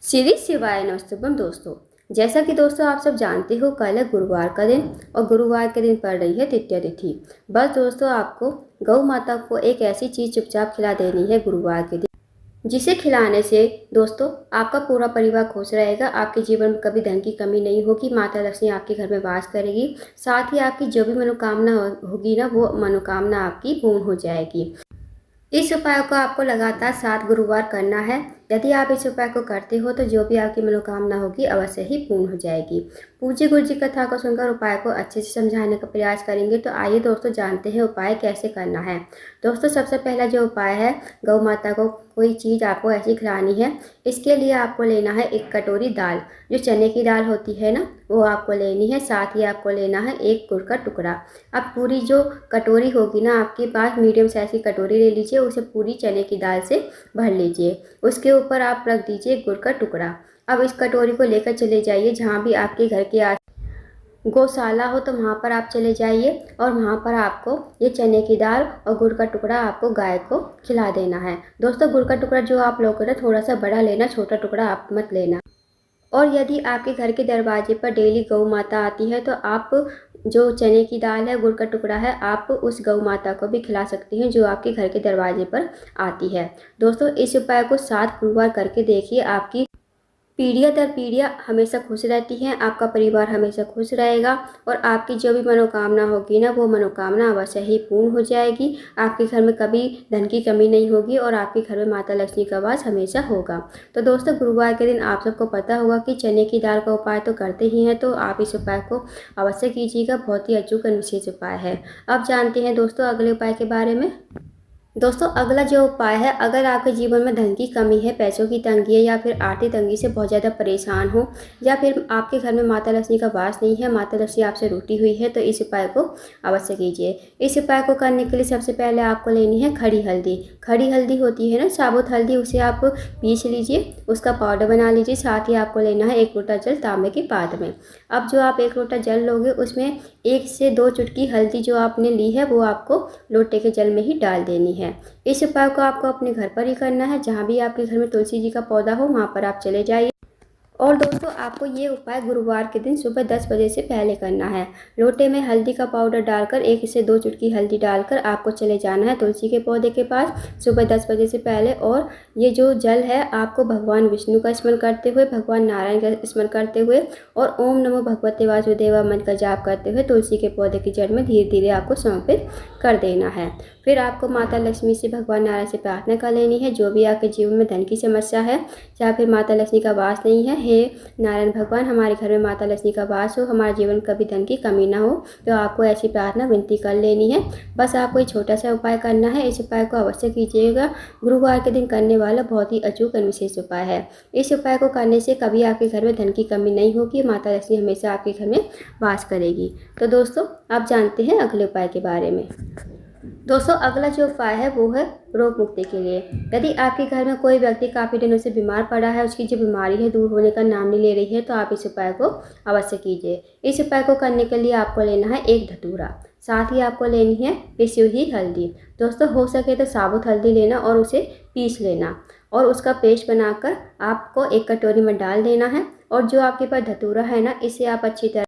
श्री शिवाय नमस्तुभ्यम दोस्तों। जैसा कि दोस्तों आप सब जानते हो, कल है गुरुवार का दिन और गुरुवार के दिन पड़ रही है तृतीया तिथि। बस दोस्तों, आपको गौ माता को एक ऐसी चीज़ चुपचाप खिला देनी है गुरुवार के दिन, जिसे खिलाने से दोस्तों आपका पूरा परिवार खुश रहेगा। आपके जीवन में कभी धन की कमी नहीं होगी। माता लक्ष्मी आपके घर में वास करेगी। साथ ही आपकी जो भी मनोकामना होगी ना, वो मनोकामना आपकी पूर्ण हो जाएगी। इस उपाय को आपको लगातार 7 गुरुवार करना है। यदि आप इस उपाय को करते हो तो जो भी आपकी मनोकामना होगी अवश्य ही पूर्ण हो जाएगी। पूज्य गुरु जी कथा को सुनकर उपाय को अच्छे से समझाने का प्रयास करेंगे। तो आइए दोस्तों जानते हैं उपाय कैसे करना है। दोस्तों सबसे पहला जो उपाय है, गौ माता को कोई चीज़ आपको ऐसी खिलानी है। इसके लिए आपको लेना है 1 कटोरी दाल, जो चने की दाल होती है ना, वो आपको लेनी है। साथ ही आपको लेना है 1 गुड़ का टुकड़ा। अब पूरी जो कटोरी होगी ना आपके पास, मीडियम साइज की कटोरी ले लीजिए, उसे पूरी चने की दाल से भर लीजिए। उसके ऊपर आप रख दीजिए गुड़ का टुकड़ा। अब इस कटोरी को लेकर चले जाइए जहाँ भी आपके घर के आस गौशाला हो, तो वहाँ पर आप चले जाइए और वहाँ पर आपको ये चने की दाल और गुड़ का टुकड़ा आपको गाय को खिला देना है। दोस्तों गुड़ का टुकड़ा जो आप लोगे ना, थोड़ा सा बड़ा लेना, छोटा टुकड़ा आप मत लेना। और यदि आपके घर के दरवाजे पर डेली गौ माता आती है तो आप जो चने की दाल है, गुड़ का टुकड़ा है, आप उस गौ माता को भी खिला सकती हैं जो आपके घर के दरवाजे पर आती है। दोस्तों इस उपाय को 7 गुरुवार करके देखिए, आपकी पीढ़ियाँ दर पीढ़ियाँ हमेशा खुश रहती हैं। आपका परिवार हमेशा खुश रहेगा और आपकी जो भी मनोकामना होगी ना, वो मनोकामना अवश्य ही पूर्ण हो जाएगी। आपके घर में कभी धन की कमी नहीं होगी और आपके घर में माता लक्ष्मी का वास हमेशा होगा। तो दोस्तों गुरुवार के दिन आप सबको पता होगा कि चने की दाल का उपाय तो करते ही हैं, तो आप इस उपाय को अवश्य कीजिएगा। बहुत ही अचूक और विशेष उपाय है। अब जानते हैं दोस्तों अगले उपाय के बारे में। दोस्तों अगला जो उपाय है, अगर आपके जीवन में धन की कमी है, पैसों की तंगी है, या फिर आर्थिक तंगी से बहुत ज़्यादा परेशान हो, या फिर आपके घर में माता लक्ष्मी का वास नहीं है, माता लक्ष्मी आपसे रूठी हुई है, तो इस उपाय को अवश्य कीजिए। इस उपाय को करने के लिए सबसे पहले आपको लेनी है खड़ी हल्दी। खड़ी हल्दी होती है ना, साबुत हल्दी, उसे आप पीस लीजिए, उसका पाउडर बना लीजिए। साथ ही आपको लेना है 1 लोटा जल तांबे के पात्र में। अब जो आप 1 लोटा जल लोगे, उसमें 1 से 2 चुटकी हल्दी जो आपने ली है वो आपको लोटे के जल में ही डाल देनी है। इस उपाय को आपको अपने घर पर ही करना है। जहाँ भी आपके घर में तुलसी जी का पौधा हो, वहाँ पर आप चले जाइए। और दोस्तों आपको ये उपाय गुरुवार के दिन सुबह 10 बजे से पहले करना है। लोटे में हल्दी का पाउडर डालकर 1 से 2 चुटकी हल्दी डालकर आपको चले जाना है तुलसी के पौधे के पास सुबह 10 बजे से पहले। और ये जो जल है आपको भगवान विष्णु का स्मरण करते हुए, भगवान नारायण का स्मरण करते हुए और ओम नमो भगवते वासुदेवा मंत्र का जाप करते हुए तुलसी के पौधे की जड़ में धीरे धीरे आपको समर्पित कर देना है। फिर आपको माता लक्ष्मी से, भगवान नारायण से प्रार्थना कर लेनी है। जो भी आपके जीवन में धन की समस्या है या फिर माता लक्ष्मी का वास नहीं है, हे नारायण भगवान हमारे घर में माता लक्ष्मी का वास हो, हमारे जीवन में कभी धन की कमी ना हो, तो आपको ऐसी प्रार्थना विनती कर लेनी है। बस आपको एक छोटा सा उपाय करना है। इस उपाय को अवश्य कीजिएगा। गुरुवार के दिन करने वाला बहुत ही अचूक और विशेष उपाय है। इस उपाय को करने से कभी आपके घर में धन की कमी नहीं होगी। माता लक्ष्मी हमेशा आपके घर में वास करेगी। तो दोस्तों आप जानते हैं अगले उपाय के बारे में। दोस्तों अगला जो उपाय है वो है रोग मुक्ति के लिए। यदि आपके घर में कोई व्यक्ति काफ़ी दिनों से बीमार पड़ा है, उसकी जो बीमारी है दूर होने का नाम नहीं ले रही है, तो आप इस उपाय को अवश्य कीजिए। इस उपाय को करने के लिए आपको लेना है 1 धतूरा। साथ ही आपको लेनी है पिसी हुई हल्दी। दोस्तों हो सके तो साबुत हल्दी लेना और उसे पीस लेना और उसका पेस्ट बनाकर आपको 1 कटोरी में डाल देना है। और जो आपके पास धतूरा है ना, इसे आप अच्छी तरह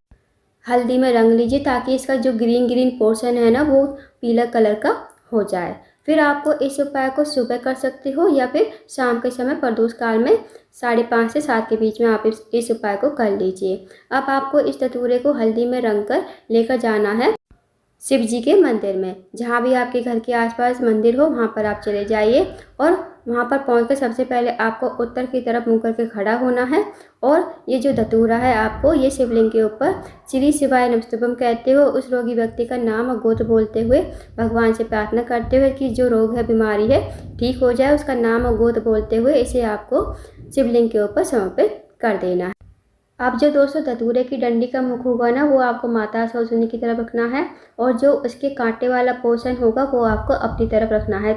हल्दी में रंग लीजिए ताकि इसका जो ग्रीन ग्रीन पोर्शन है ना, वो पीला कलर का हो जाए। फिर आपको इस उपाय को सुबह कर सकते हो या फिर शाम के समय प्रदोष काल में 5:30 से 7 के बीच में आप इस उपाय को कर लीजिए। अब आपको इस धतूरे को हल्दी में रंग कर लेकर जाना है शिव जी के मंदिर में। जहाँ भी आपके घर के आसपास मंदिर हो, वहाँ पर आप चले जाइए और वहाँ पर पहुँचकर सबसे पहले आपको उत्तर की तरफ मुँह करके खड़ा होना है। और ये जो धतूरा है, आपको ये शिवलिंग के ऊपर श्री शिवाय नमस्तुभ्यम कहते हुए उस रोगी व्यक्ति का नाम और गोत्र बोलते हुए भगवान से प्रार्थना करते हुए कि जो रोग है, बीमारी है, ठीक हो जाए, उसका नाम और गोत्र बोलते हुए इसे आपको शिवलिंग के ऊपर समर्पित कर देना है। अब जो दोस्तों धतूरे की डंडी का मुख होगा ना, वो आपको माता सरस्वती की तरफ रखना है और जो उसके कांटे वाला पोर्शन होगा वो आपको अपनी तरफ रखना है।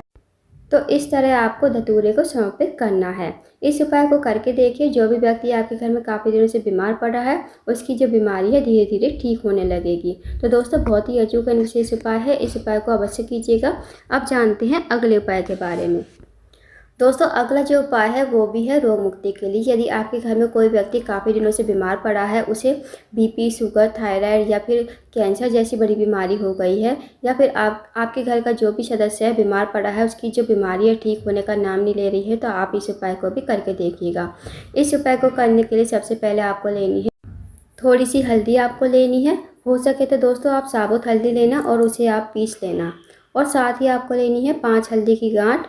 तो इस तरह आपको धतूरे को समर्पित करना है। इस उपाय को करके देखिए। जो भी व्यक्ति आपके घर में काफ़ी दिनों से बीमार पड़ा है, उसकी जो बीमारी है धीरे धीरे ठीक होने लगेगी। तो दोस्तों बहुत ही अचूक और विशेष उपाय है। इस उपाय को अवश्य कीजिएगा। अब जानते हैं अगले उपाय के बारे में। दोस्तों अगला जो उपाय है वो भी है रोग मुक्ति के लिए। यदि आपके घर में कोई व्यक्ति काफ़ी दिनों से बीमार पड़ा है, उसे बीपी, शुगर, थायराइड या फिर कैंसर जैसी बड़ी बीमारी हो गई है, या फिर आपके घर का जो भी सदस्य है बीमार पड़ा है, उसकी जो बीमारी है ठीक होने का नाम नहीं ले रही है, तो आप इस उपाय को भी करके देखिएगा। इस उपाय को करने के लिए सबसे पहले आपको लेनी है थोड़ी सी हल्दी आपको लेनी है। हो सके तो दोस्तों आप साबुत हल्दी लेना और उसे आप पीस लेना। और साथ ही आपको लेनी है 5 हल्दी की गांठ।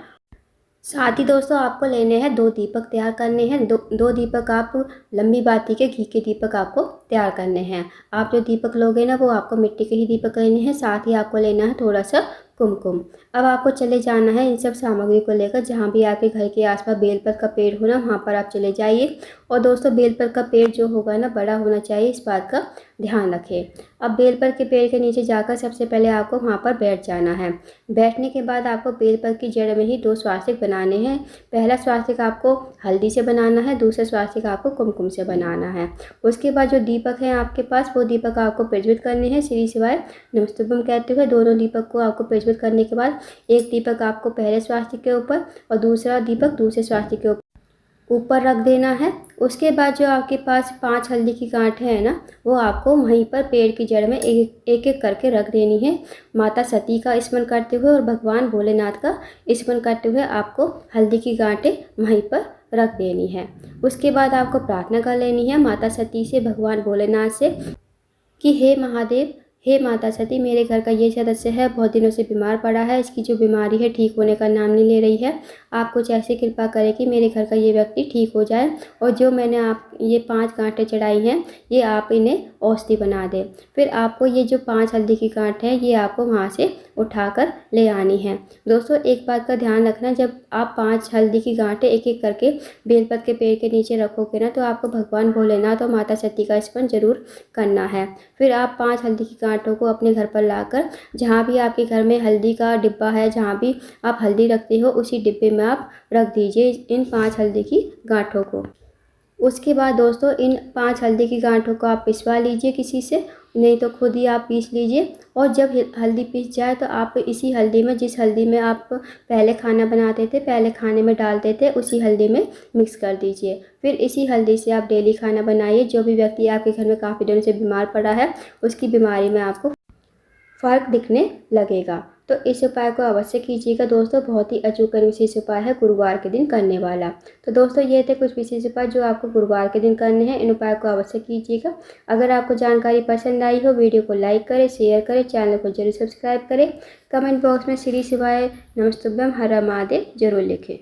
साथ ही दोस्तों आपको लेने हैं 2 दीपक तैयार करने हैं। दो दीपक आप लंबी बाती के घी के दीपक आपको तैयार करने हैं। आप जो दीपक लोगे ना वो आपको मिट्टी के ही दीपक लेने हैं। साथ ही आपको लेना है थोड़ा सा कुमकुम। अब आपको चले जाना है इन सब सामग्री को लेकर, जहाँ भी आपके घर के आसपास बेलपत्र का पेड़ हो ना वहाँ पर आप चले जाइए। और दोस्तों बेलपत्र का पेड़ जो होगा ना बड़ा होना चाहिए, इस बात का ध्यान रखें। अब बेलपत्र के पेड़ के नीचे जाकर सबसे पहले आपको वहाँ पर बैठ जाना है। बैठने के बाद आपको बेलपत्र की जड़ में ही 2 स्वास्तिक बनाने हैं। पहला स्वास्तिक आपको हल्दी से बनाना है, दूसरा स्वास्तिक आपको कुमकुम से बनाना है। उसके बाद जो दीपक हैं आपके पास, वो दीपक आपको प्रज्वलित करने हैं श्री शिवाय नमस्तुभ्यम कहते हुए। दोनों दीपक को आपको प्रज्वलित करने के बाद एक दीपक आपको पहले स्वास्तिक के ऊपर और दूसरा दीपक दूसरे स्वास्तिक के ऊपर रख देना है। उसके बाद जो आपके पास 5 हल्दी की गांठें हैं ना, वो आपको वहीं पर पेड़ की जड़ में एक एक करके रख देनी है। माता सती का स्मरण करते हुए और भगवान भोलेनाथ का स्मरण करते हुए आपको हल्दी की गांठें वहीं पर रख देनी है। उसके बाद आपको प्रार्थना कर लेनी है माता सती से, भगवान भोलेनाथ से कि हे महादेव, हे माता सती, मेरे घर का ये सदस्य है बहुत दिनों से बीमार पड़ा है, इसकी जो बीमारी है ठीक होने का नाम नहीं ले रही है। आप कुछ ऐसी कृपा करें कि मेरे घर का ये व्यक्ति ठीक हो जाए, और जो मैंने आप ये 5 गांठें चढ़ाई हैं ये आप इन्हें औषधि बना दें। फिर आपको ये जो 5 हल्दी की गांठ है ये आपको वहाँ से उठाकर ले आनी है। दोस्तों एक बात का ध्यान रखना, जब आप 5 हल्दी की गांठें एक एक करके बेलपत्र के पेड़ के नीचे रखोगे ना, तो आपको भगवान भोलेनाथ और माता सती का स्मरण जरूर करना है। फिर आप 5 हल्दी की गांठों को अपने घर पर लाकर, जहाँ भी आपके घर में हल्दी का डिब्बा है, जहाँ भी आप हल्दी रखते हो उसी डिब्बे में आप रख दीजिए इन 5 हल्दी की गांठों को। उसके बाद दोस्तों इन 5 हल्दी की गांठों को आप पिसवा लीजिए किसी से, नहीं तो खुद ही आप पीस लीजिए। और जब हल्दी पीस जाए तो आप इसी हल्दी में, जिस हल्दी में आप पहले खाना बनाते थे, पहले खाने में डालते थे, उसी हल्दी में मिक्स कर दीजिए। फिर इसी हल्दी से आप डेली खाना बनाइए। जो भी व्यक्ति आपके घर में काफ़ी दिनों से बीमार पड़ा है उसकी बीमारी में आपको फ़र्क दिखने लगेगा। तो इस उपाय को अवश्य कीजिएगा दोस्तों, बहुत ही अचूक और विशेष उपाय है गुरुवार के दिन करने वाला। तो दोस्तों ये थे कुछ विशेष उपाय जो आपको गुरुवार के दिन करने हैं। इन उपाय को अवश्य कीजिएगा। अगर आपको जानकारी पसंद आई हो, वीडियो को लाइक करें, शेयर करें, चैनल को जरूर सब्सक्राइब करें। कमेंट बॉक्स में श्री शिवाय नमस्तुभ्यम हर हर महादेव जरूर लिखें।